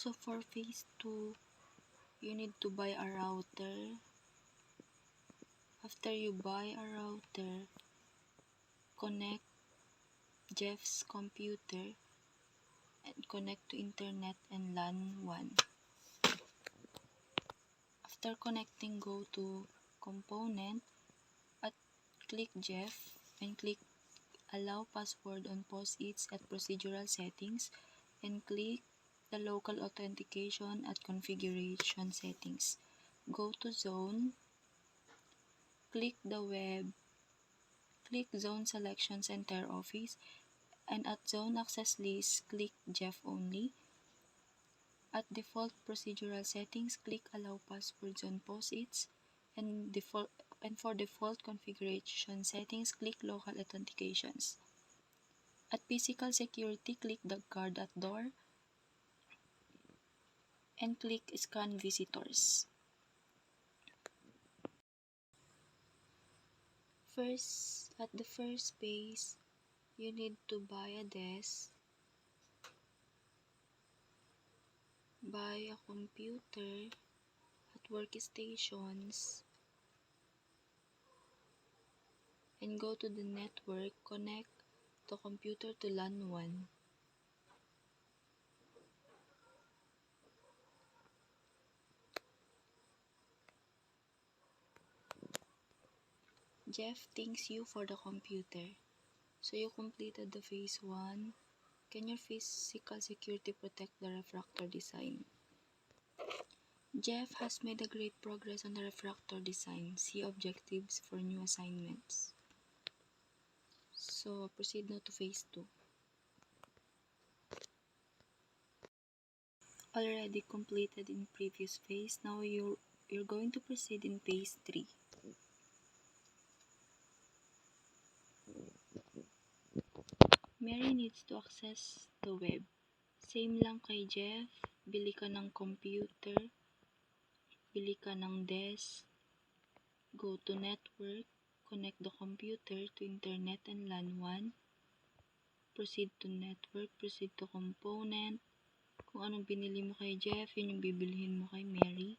So for phase 2, you need to buy a router. After you buy a router, connect Jeff's computer and connect to internet and LAN 1. After connecting, go to component at click Jeff and click allow password on POSIX at procedural settings and click the local authentication at configuration settings. Go to zone, click the web, click zone selection center office, and at zone access list, click Jeff only. At default procedural settings, click allow passwords on POSIX and for default configuration settings, click local authentications. At physical security, click the guard at door and click scan visitors. First, at the first phase, you need to buy a desk, buy a computer at workstations, and go to the network, connect the computer to LAN 1. Jeff thanks you for the computer. So you completed the phase 1. Can your physical security protect the refractor design? Jeff has made a great progress on the refractor design. See objectives for new assignments. So proceed now to phase 2. Already completed in previous phase. Now you're going to proceed in phase 3. Mary needs to access the web. Same lang kay Jeff. Bili ka ng computer. Bili ka ng desk. Go to network. Connect the computer to internet and LAN 1. Proceed to network. Proceed to component. Kung anong binili mo kay Jeff, yun yung bibilhin mo kay Mary.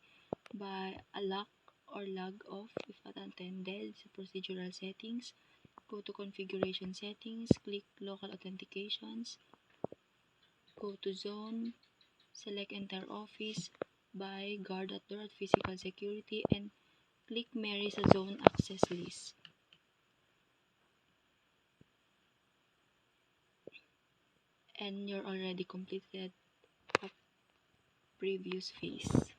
By a lock or log off if unattended sa procedural settings. Go to configuration settings, click local authentications, go to zone, select enter office, buy guard at door at physical security, and click Mary sa zone access list. And you're already completed a previous phase.